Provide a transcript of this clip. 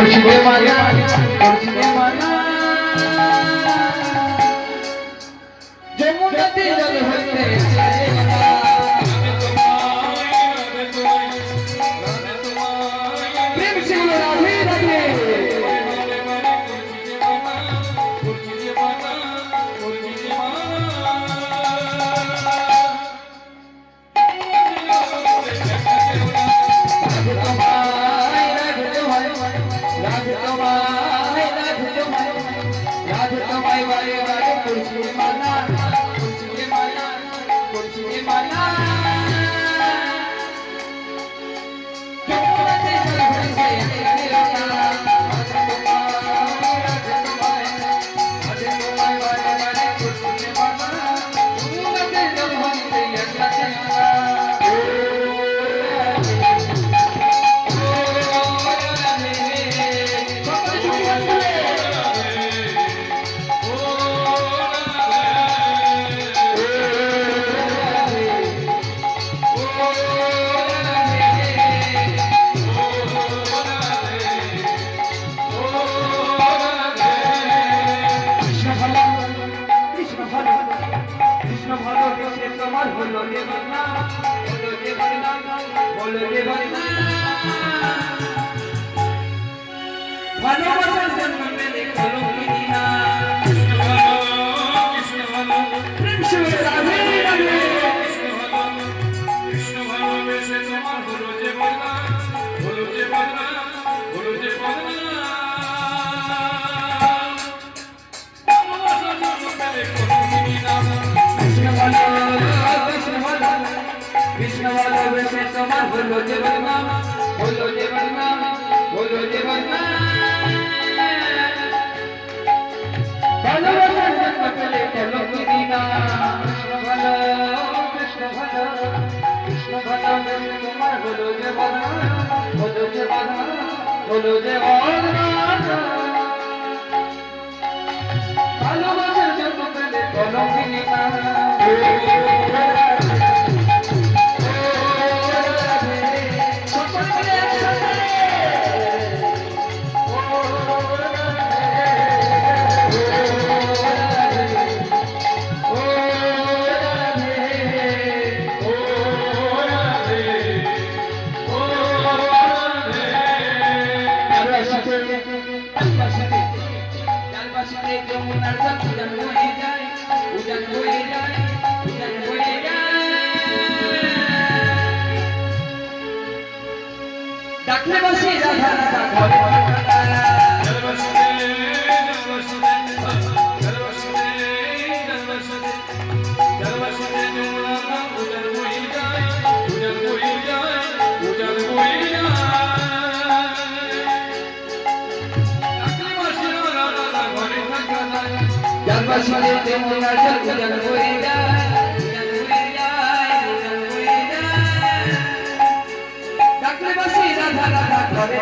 মুর্শিদে মানা মুর্শিদে মানা যমুনাতে জল হইতে প্রেম ছিল রাধে রাধে ভালোবাসার জন্য মেরে কলঙ্কিনী না কৃষ্ণ ভালো প্রেম শিবে রাধে রাধে কৃষ্ণ ভালোবেসে তোমার হলো যে বদনা হলো যে বদনা হলো যে বদনা ভালোবাসার জন্য মেরে কলঙ্কিনী না কৃষ্ণ ভালোবেসে তোমার হলো যে বদনা হলো যে বদনা হলো যে বদনা ভালোবাসার জন্য পেলে কলঙ্কিনী না কৃষ্ণ ভালো বেশে তোমার হলো যে বদনা হলো যে বদনা হলো যে বদনা ভালোবাসার জন্য পেলে কলঙ্কিনী না যমুনার জল উজান বয়ে যায় উজান বয়ে যায় উজান বয়ে যায় ডাকলে বসে রাধা রাধা ঘরে জল বসে জল বসে জল বসে জল বসে জল বসে যমুনার জল উজান বয়ে যায় উজান বয়ে যায় উজান বয়ে যায় জলবাসিতে যমুনার জল উজান বয়ে যায় উজান বয়ে যায় উজান বয়ে যায় ডাকলে বসে রাধা রাধা ঘরে